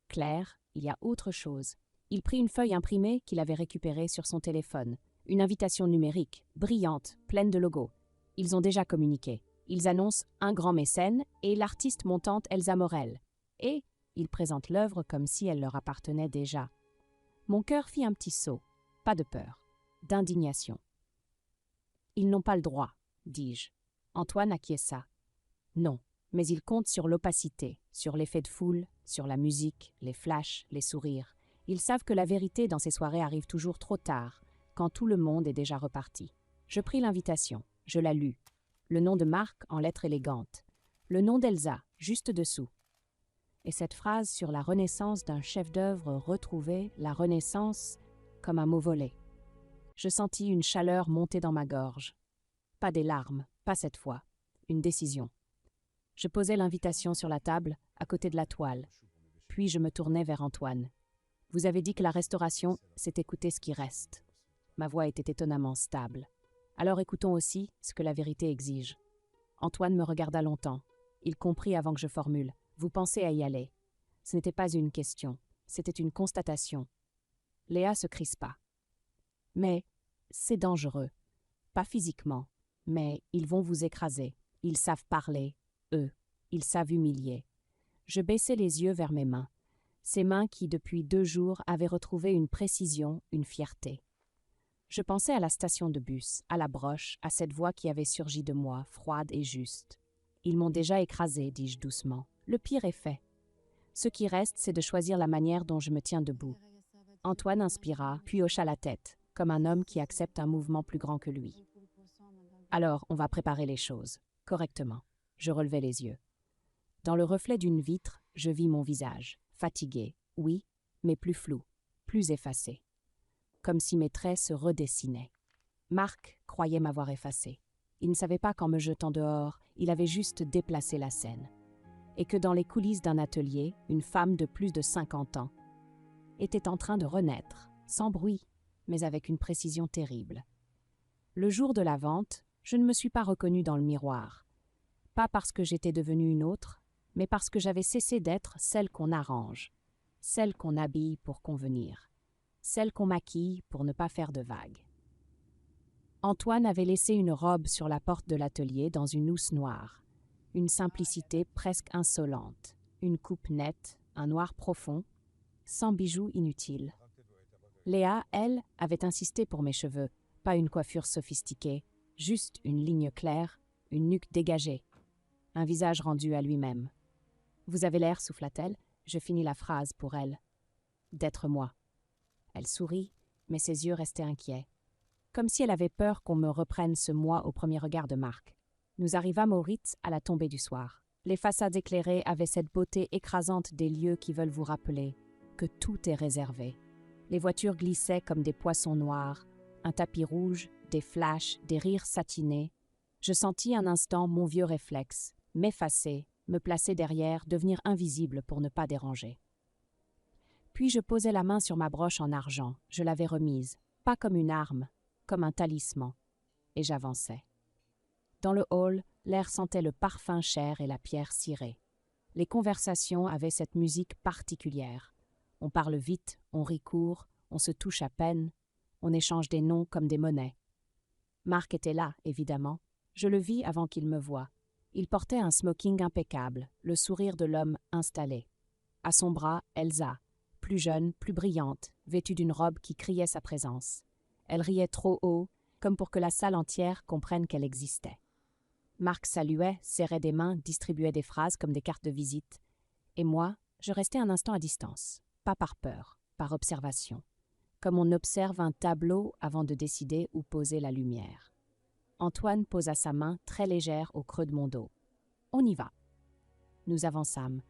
Claire, il y a autre chose. Il prit une feuille imprimée qu'il avait récupérée sur son téléphone. Une invitation numérique, brillante, pleine de logos. Ils ont déjà communiqué. Ils annoncent un grand mécène et l'artiste montante Elsa Morel. Et ils présentent l'œuvre comme si elle leur appartenait déjà. Mon cœur fit un petit saut. Pas de peur, d'indignation. Ils n'ont pas le droit, dis-je. Antoine acquiesça. Non, mais ils comptent sur l'opacité, sur l'effet de foule, sur la musique, les flashs, les sourires. Ils savent que la vérité dans ces soirées arrive toujours trop tard, quand tout le monde est déjà reparti. Je pris l'invitation, je la lus. Le nom de Marc en lettres élégantes. Le nom d'Elsa, juste dessous. Et cette phrase sur la renaissance d'un chef-d'œuvre retrouvé, la renaissance comme un mot volé. Je sentis une chaleur monter dans ma gorge. Pas des larmes, pas cette fois. Une décision. Je posai l'invitation sur la table, à côté de la toile. Puis je me tournai vers Antoine. Vous avez dit que la restauration, c'est écouter ce qui reste. Ma voix était étonnamment stable. Alors écoutons aussi ce que la vérité exige. Antoine me regarda longtemps. Il comprit avant que je formule. Vous pensez à y aller. Ce n'était pas une question, c'était une constatation. Léa se crispa. Mais c'est dangereux. Pas physiquement, mais ils vont vous écraser. Ils savent parler, eux. Ils savent humilier. Je baissai les yeux vers mes mains. Ces mains qui, depuis 2 jours, avaient retrouvé une précision, une fierté. Je pensais à la station de bus, à la broche, à cette voix qui avait surgi de moi, froide et juste. Ils m'ont déjà écrasé, dis-je doucement. Le pire est fait. Ce qui reste, c'est de choisir la manière dont je me tiens debout. Antoine inspira, puis hocha la tête, comme un homme qui accepte un mouvement plus grand que lui. Alors, on va préparer les choses, correctement. Je relevai les yeux. Dans le reflet d'une vitre, je vis mon visage, fatigué, oui, mais plus flou, plus effacé. Comme si mes traits se redessinaient. Marc croyait m'avoir effacé. Il ne savait pas qu'en me jetant dehors, il avait juste déplacé la scène. Et que dans les coulisses d'un atelier, une femme de plus de 50 ans était en train de renaître, sans bruit, mais avec une précision terrible. Le jour de la vente, je ne me suis pas reconnue dans le miroir. Pas parce que j'étais devenue une autre, mais parce que j'avais cessé d'être celle qu'on arrange, celle qu'on habille pour convenir, celle qu'on maquille pour ne pas faire de vagues. Antoine avait laissé une robe sur la porte de l'atelier dans une housse noire, une simplicité presque insolente, une coupe nette, un noir profond, sans bijoux inutiles. Léa, elle, avait insisté pour mes cheveux, pas une coiffure sophistiquée, juste une ligne claire, une nuque dégagée, un visage rendu à lui-même. « Vous avez l'air, souffla-t-elle, je finis la phrase pour elle, d'être moi. » Elle sourit, mais ses yeux restaient inquiets, comme si elle avait peur qu'on me reprenne ce moi au premier regard de Marc. Nous arrivâmes au Ritz à la tombée du soir. Les façades éclairées avaient cette beauté écrasante des lieux qui veulent vous rappeler que tout est réservé. Les voitures glissaient comme des poissons noirs, un tapis rouge, des flashs, des rires satinés. Je sentis un instant mon vieux réflexe, m'effacer, me placer derrière, devenir invisible pour ne pas déranger. Puis je posai la main sur ma broche en argent, je l'avais remise, pas comme une arme, comme un talisman, et j'avançai. Dans le hall, l'air sentait le parfum cher et la pierre cirée. Les conversations avaient cette musique particulière. On parle vite, on rit court, on se touche à peine, on échange des noms comme des monnaies. Marc était là, évidemment. Je le vis avant qu'il me voie. Il portait un smoking impeccable, le sourire de l'homme installé. À son bras, Elsa, plus jeune, plus brillante, vêtue d'une robe qui criait sa présence. Elle riait trop haut, comme pour que la salle entière comprenne qu'elle existait. Marc saluait, serrait des mains, distribuait des phrases comme des cartes de visite. Et moi, je restais un instant à distance, pas par peur, par observation, comme on observe un tableau avant de décider où poser la lumière. Antoine posa sa main très légère au creux de mon dos. « On y va !» Nous avançâmes.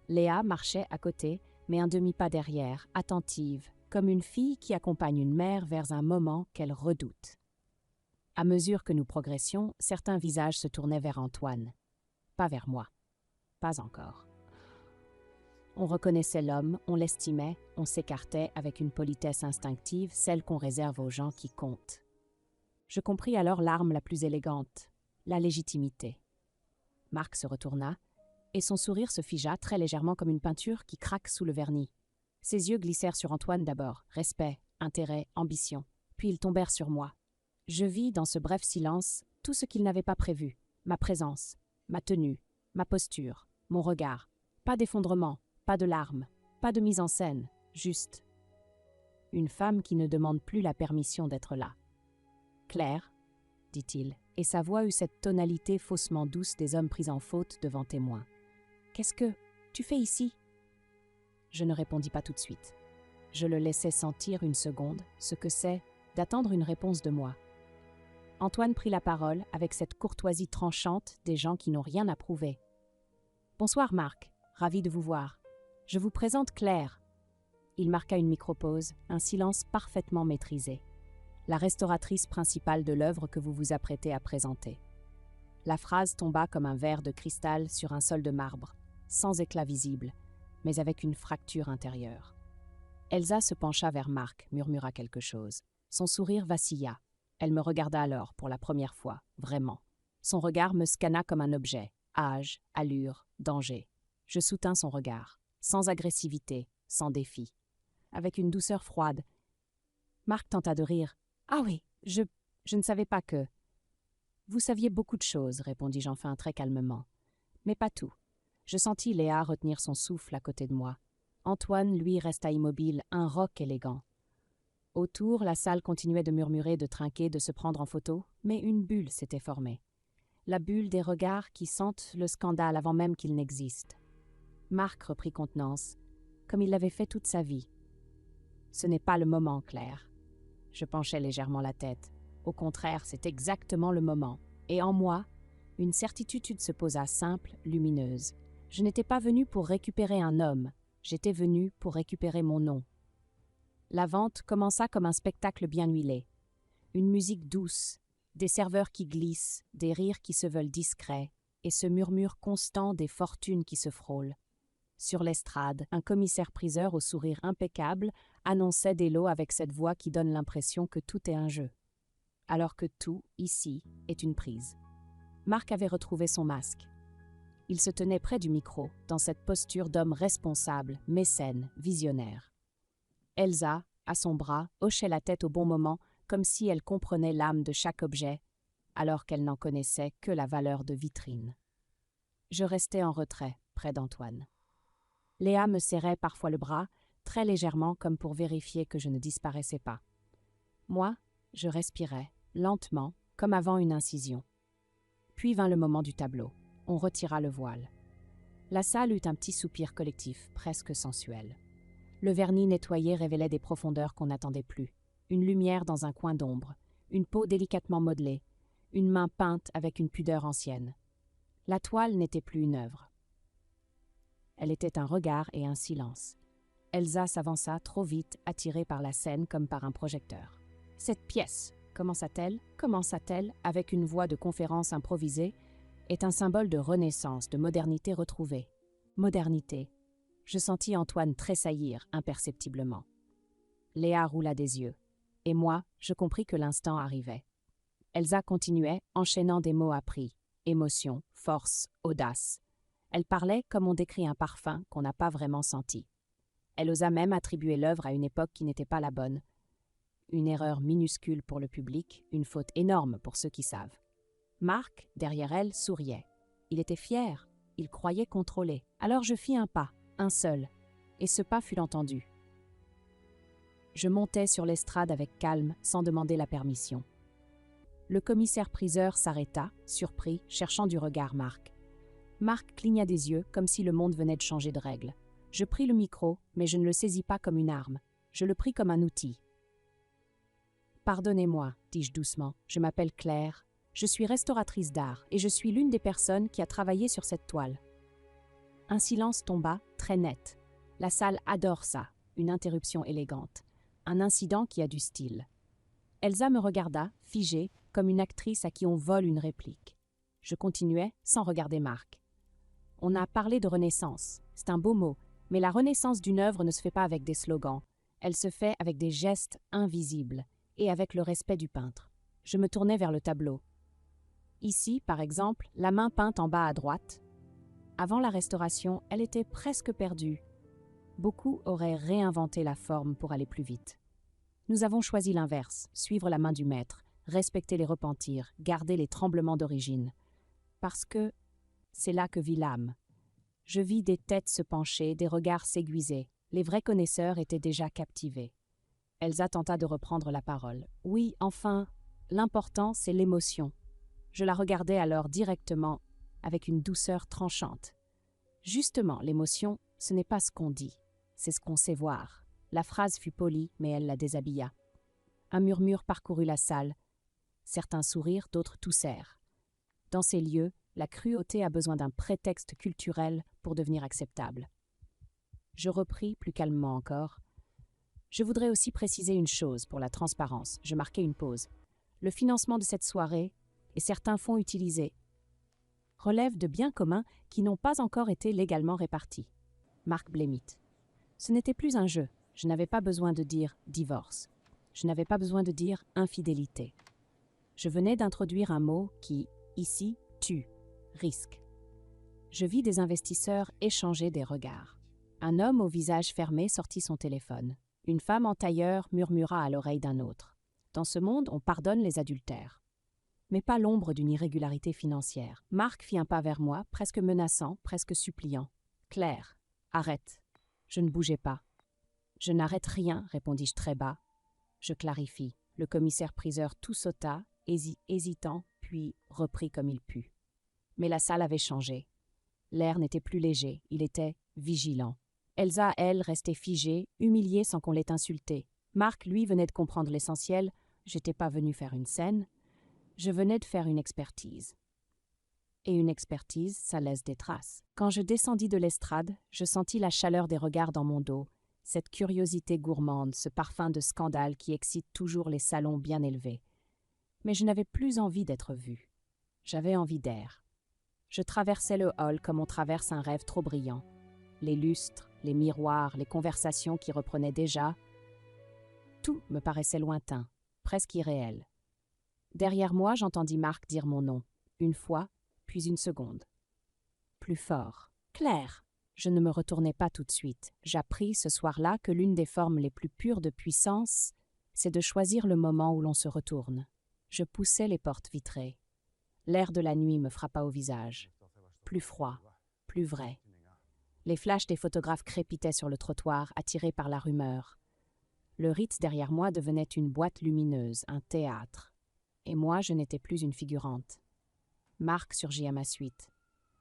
Léa marchait à côté, mais un demi-pas derrière, attentive, comme une fille qui accompagne une mère vers un moment qu'elle redoute. À mesure que nous progressions, certains visages se tournaient vers Antoine. Pas vers moi. Pas encore. On reconnaissait l'homme, on l'estimait, on s'écartait avec une politesse instinctive, celle qu'on réserve aux gens qui comptent. Je compris alors l'arme la plus élégante, la légitimité. Marc se retourna, et son sourire se figea très légèrement comme une peinture qui craque sous le vernis. Ses yeux glissèrent sur Antoine d'abord, respect, intérêt, ambition, puis ils tombèrent sur moi. Je vis dans ce bref silence tout ce qu'il n'avait pas prévu, ma présence, ma tenue, ma posture, mon regard. Pas d'effondrement, pas de larmes, pas de mise en scène, juste une femme qui ne demande plus la permission d'être là. « Claire », dit-il, et sa voix eut cette tonalité faussement douce des hommes pris en faute devant témoins. « Qu'est-ce que tu fais ici ?» Je ne répondis pas tout de suite. Je le laissai sentir une seconde, ce que c'est d'attendre une réponse de moi. Antoine prit la parole avec cette courtoisie tranchante des gens qui n'ont rien à prouver. « Bonsoir Marc, ravi de vous voir. Je vous présente Claire. » Il marqua une micropause, un silence parfaitement maîtrisé. « La restauratrice principale de l'œuvre que vous vous apprêtez à présenter. » La phrase tomba comme un verre de cristal sur un sol de marbre, sans éclat visible, mais avec une fracture intérieure. Elsa se pencha vers Marc, murmura quelque chose. Son sourire vacilla. Elle me regarda alors, pour la première fois, vraiment. Son regard me scanna comme un objet. Âge, allure, danger. Je soutins son regard, sans agressivité, sans défi. Avec une douceur froide. Marc tenta de rire. « Ah oui, je ne savais pas que… » « Vous saviez beaucoup de choses, répondis-je enfin très calmement. Mais pas tout. Je sentis Léa retenir son souffle à côté de moi. Antoine, lui, resta immobile, un roc élégant. Autour, la salle continuait de murmurer, de trinquer, de se prendre en photo, mais une bulle s'était formée. La bulle des regards qui sentent le scandale avant même qu'il n'existe. Marc reprit contenance, comme il l'avait fait toute sa vie. « Ce n'est pas le moment, Claire. » Je penchai légèrement la tête. Au contraire, c'est exactement le moment. Et en moi, une certitude se posa simple, lumineuse. Je n'étais pas venue pour récupérer un homme, j'étais venue pour récupérer mon nom. La vente commença comme un spectacle bien huilé. Une musique douce, des serveurs qui glissent, des rires qui se veulent discrets, et ce murmure constant des fortunes qui se frôlent. Sur l'estrade, un commissaire-priseur au sourire impeccable annonçait des lots avec cette voix qui donne l'impression que tout est un jeu. Alors que tout, ici, est une prise. Marc avait retrouvé son masque. Il se tenait près du micro, dans cette posture d'homme responsable, mécène, visionnaire. Elsa, à son bras, hochait la tête au bon moment, comme si elle comprenait l'âme de chaque objet, alors qu'elle n'en connaissait que la valeur de vitrine. Je restais en retrait, près d'Antoine. Léa me serrait parfois le bras, très légèrement comme pour vérifier que je ne disparaissais pas. Moi, je respirais, lentement, comme avant une incision. Puis vint le moment du tableau. On retira le voile. La salle eut un petit soupir collectif, presque sensuel. Le vernis nettoyé révélait des profondeurs qu'on n'attendait plus. Une lumière dans un coin d'ombre, une peau délicatement modelée, une main peinte avec une pudeur ancienne. La toile n'était plus une œuvre. Elle était un regard et un silence. Elsa s'avança trop vite, attirée par la scène comme par un projecteur. « Cette pièce », commença-t-elle avec une voix de conférence improvisée, est un symbole de renaissance, de modernité retrouvée. Modernité. Je sentis Antoine tressaillir imperceptiblement. Léa roula des yeux, et moi, je compris que l'instant arrivait. Elsa continuait, enchaînant des mots appris, émotion, force, audace. Elle parlait comme on décrit un parfum qu'on n'a pas vraiment senti. Elle osa même attribuer l'œuvre à une époque qui n'était pas la bonne. Une erreur minuscule pour le public, une faute énorme pour ceux qui savent. Marc, derrière elle, souriait. Il était fier, il croyait contrôler. Alors je fis un pas, un seul, et ce pas fut entendu. Je montai sur l'estrade avec calme, sans demander la permission. Le commissaire-priseur s'arrêta, surpris, cherchant du regard Marc. Marc cligna des yeux, comme si le monde venait de changer de règle. Je pris le micro, mais je ne le saisis pas comme une arme. Je le pris comme un outil. « Pardonnez-moi, dis-je doucement, je m'appelle Claire. Je suis restauratrice d'art et je suis l'une des personnes qui a travaillé sur cette toile. » Un silence tomba, très net. La salle adore ça, une interruption élégante. Un incident qui a du style. Elsa me regarda, figée, comme une actrice à qui on vole une réplique. Je continuai, sans regarder Marc. « On a parlé de renaissance. C'est un beau mot. Mais la renaissance d'une œuvre ne se fait pas avec des slogans, elle se fait avec des gestes invisibles et avec le respect du peintre. Je me tournai vers le tableau. Ici, par exemple, la main peinte en bas à droite. Avant la restauration, elle était presque perdue. Beaucoup auraient réinventé la forme pour aller plus vite. Nous avons choisi l'inverse, suivre la main du maître, respecter les repentirs, garder les tremblements d'origine. Parce que c'est là que vit l'âme. Je vis des têtes se pencher, des regards s'aiguiser. Les vrais connaisseurs étaient déjà captivés. Elsa tenta de reprendre la parole. Oui, enfin, l'important, c'est l'émotion. Je la regardais alors directement, avec une douceur tranchante. Justement, l'émotion, ce n'est pas ce qu'on dit, c'est ce qu'on sait voir. La phrase fut polie, mais elle la déshabilla. Un murmure parcourut la salle. Certains sourirent, d'autres toussèrent. Dans ces lieux, la cruauté a besoin d'un prétexte culturel pour devenir acceptable. Je repris, plus calmement encore. Je voudrais aussi préciser une chose pour la transparence. Je marquai une pause. Le financement de cette soirée et certains fonds utilisés relèvent de biens communs qui n'ont pas encore été légalement répartis. Marc blêmit. Ce n'était plus un jeu. Je n'avais pas besoin de dire divorce. Je n'avais pas besoin de dire infidélité. Je venais d'introduire un mot qui, ici, tue, risque. Je vis des investisseurs échanger des regards. Un homme au visage fermé sortit son téléphone. Une femme en tailleur murmura à l'oreille d'un autre. Dans ce monde, on pardonne les adultères. Mais pas l'ombre d'une irrégularité financière. Marc fit un pas vers moi, presque menaçant, presque suppliant. « Claire, arrête. » Je ne bougeais pas. « Je n'arrête rien, répondis-je très bas. Je clarifie. Le commissaire-priseur tout sauta, hésitant, puis reprit comme il put. Mais la salle avait changé. L'air n'était plus léger, il était vigilant. Elsa, elle, restait figée, humiliée sans qu'on l'ait insultée. Marc, lui, venait de comprendre l'essentiel. J'étais pas venu faire une scène. Je venais de faire une expertise. Et une expertise, ça laisse des traces. Quand je descendis de l'estrade, je sentis la chaleur des regards dans mon dos, cette curiosité gourmande, ce parfum de scandale qui excite toujours les salons bien élevés. Mais je n'avais plus envie d'être vue. J'avais envie d'air. Je traversais le hall comme on traverse un rêve trop brillant. Les lustres, les miroirs, les conversations qui reprenaient déjà. Tout me paraissait lointain, presque irréel. Derrière moi, j'entendis Marc dire mon nom, une fois, puis une seconde. Plus fort. Claire. Je ne me retournai pas tout de suite. J'appris ce soir-là que l'une des formes les plus pures de puissance, c'est de choisir le moment où l'on se retourne. Je poussai les portes vitrées. L'air de la nuit me frappa au visage. Plus froid, plus vrai. Les flashs des photographes crépitaient sur le trottoir, attirés par la rumeur. Le Ritz derrière moi devenait une boîte lumineuse, un théâtre. Et moi, je n'étais plus une figurante. Marc surgit à ma suite.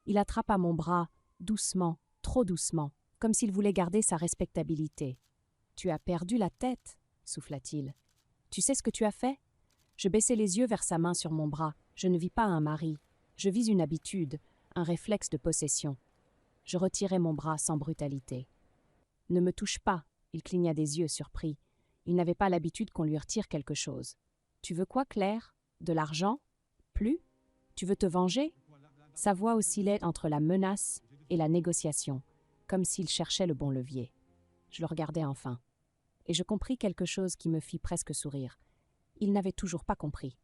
Il attrapa mon bras, doucement, trop doucement, comme s'il voulait garder sa respectabilité. « Tu as perdu la tête » souffla-t-il. « Tu sais ce que tu as fait ?» Je baissai les yeux vers sa main sur mon bras. Je ne vis pas un mari. Je vis une habitude, un réflexe de possession. Je retirai mon bras sans brutalité. « Ne me touche pas !» Il cligna des yeux, surpris. Il n'avait pas l'habitude qu'on lui retire quelque chose. « Tu veux quoi, Claire ? De l'argent ? Plus ? Tu veux te venger ?» Sa voix oscillait entre la menace et la négociation, comme s'il cherchait le bon levier. Je le regardai enfin. Et je compris quelque chose qui me fit presque sourire. Il n'avait toujours pas compris.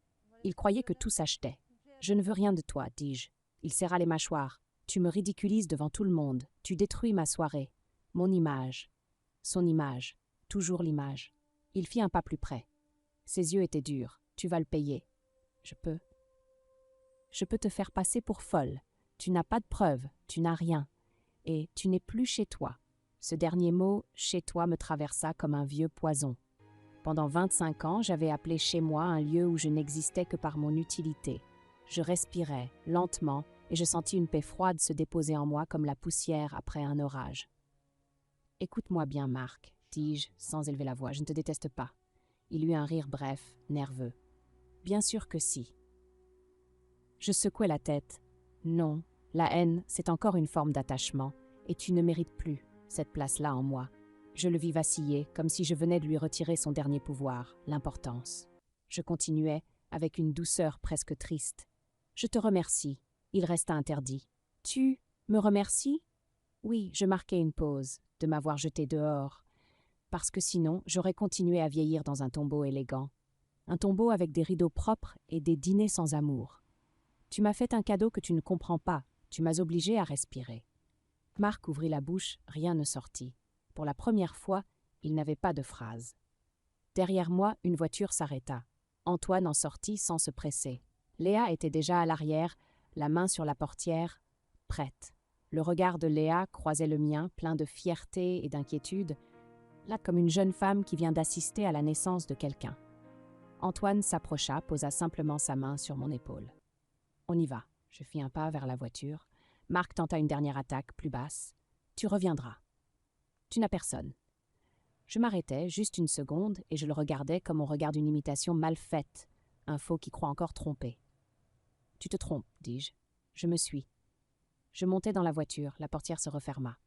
Il croyait que tout s'achetait. « Je ne veux rien de toi, dis-je. » Il serra les mâchoires. « Tu me ridiculises devant tout le monde. Tu détruis ma soirée. Mon image. » Son image. Toujours l'image. Il fit un pas plus près. Ses yeux étaient durs. « Tu vas le payer. » Je peux te faire passer pour folle. Tu n'as pas de preuves, tu n'as rien. Et tu n'es plus chez toi. Ce dernier mot, chez toi, me traversa comme un vieux poison. Pendant 25 ans, j'avais appelé chez moi un lieu où je n'existais que par mon utilité. Je respirais, lentement, et je sentis une paix froide se déposer en moi comme la poussière après un orage. « Écoute-moi bien, Marc, dis-je, sans élever la voix, je ne te déteste pas. » Il eut un rire bref, nerveux. « Bien sûr que si. » Je secouai la tête. Non, la haine, c'est encore une forme d'attachement, et tu ne mérites plus cette place-là en moi. Je le vis vaciller, comme si je venais de lui retirer son dernier pouvoir, l'importance. Je continuai, avec une douceur presque triste. Je te remercie. Il resta interdit. Tu me remercies ? Oui, je marquai une pause. de m'avoir jeté dehors, parce que sinon j'aurais continué à vieillir dans un tombeau élégant. Un tombeau avec des rideaux propres et des dîners sans amour. Tu m'as fait un cadeau que tu ne comprends pas, tu m'as obligé à respirer. Marc ouvrit la bouche, rien ne sortit. Pour la première fois, il n'avait pas de phrase. Derrière moi, une voiture s'arrêta. Antoine en sortit sans se presser. Léa était déjà à l'arrière, la main sur la portière, prête. Le regard de Léa croisait le mien, plein de fierté et d'inquiétude, là comme une jeune femme qui vient d'assister à la naissance de quelqu'un. Antoine s'approcha, posa simplement sa main sur mon épaule. « On y va », je fis un pas vers la voiture. Marc tenta une dernière attaque, plus basse. « Tu reviendras. Tu n'as personne. » Je m'arrêtais, juste une seconde, et je le regardais comme on regarde une imitation mal faite, un faux qui croit encore tromper. « Tu te trompes, dis-je. Je me suis. » Je montai dans la voiture, la portière se referma.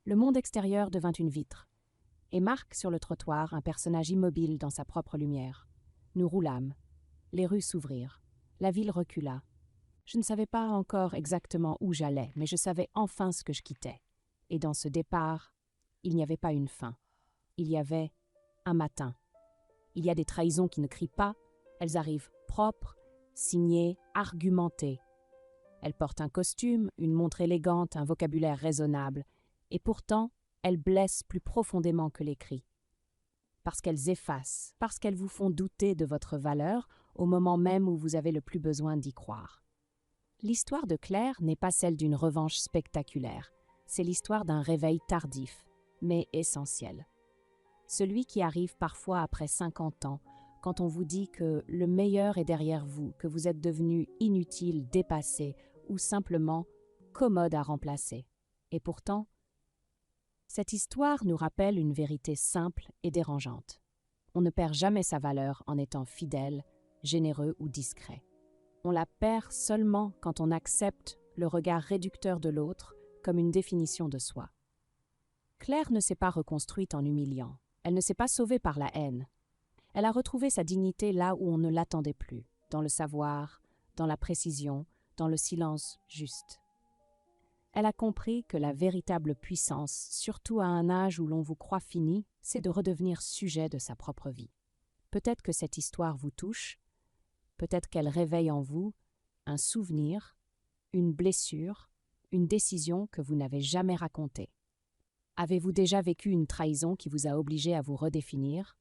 Le monde extérieur devint une vitre, et Marc sur le trottoir, un personnage immobile dans sa propre lumière. Nous roulâmes. Les rues s'ouvrirent. La ville recula. Je ne savais pas encore exactement où j'allais, mais je savais enfin ce que je quittais. Et dans ce départ, il n'y avait pas une fin. Il y avait un matin. Il y a des trahisons qui ne crient pas, elles arrivent propres, signées, argumentées. Elles portent un costume, une montre élégante, un vocabulaire raisonnable, et pourtant, elles blessent plus profondément que les cris. Parce qu'elles effacent, parce qu'elles vous font douter de votre valeur au moment même où vous avez le plus besoin d'y croire. L'histoire de Claire n'est pas celle d'une revanche spectaculaire, c'est l'histoire d'un réveil tardif, mais essentiel. Celui qui arrive parfois après 50 ans, quand on vous dit que le meilleur est derrière vous, que vous êtes devenu inutile, dépassé ou simplement commode à remplacer. Et pourtant, cette histoire nous rappelle une vérité simple et dérangeante. On ne perd jamais sa valeur en étant fidèle, généreux ou discret. On la perd seulement quand on accepte le regard réducteur de l'autre comme une définition de soi. Claire ne s'est pas reconstruite en humiliant. Elle ne s'est pas sauvée par la haine. Elle a retrouvé sa dignité là où on ne l'attendait plus, dans le savoir, dans la précision, dans le silence juste. Elle a compris que la véritable puissance, surtout à un âge où l'on vous croit fini, c'est de redevenir sujet de sa propre vie. Peut-être que cette histoire vous touche, peut-être qu'elle réveille en vous un souvenir, une blessure, une décision que vous n'avez jamais racontée. Avez-vous déjà vécu une trahison qui vous a obligé à vous redéfinir?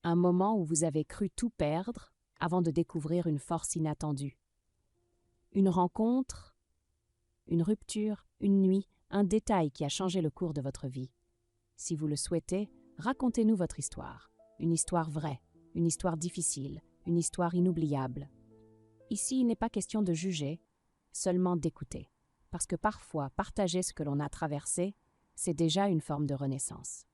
Un moment où vous avez cru tout perdre avant de découvrir une force inattendue? Une rencontre, une rupture, une nuit, un détail qui a changé le cours de votre vie. Si vous le souhaitez, racontez-nous votre histoire. Une histoire vraie, une histoire difficile, une histoire inoubliable. Ici, il n'est pas question de juger, seulement d'écouter. Parce que parfois, partager ce que l'on a traversé, c'est déjà une forme de renaissance.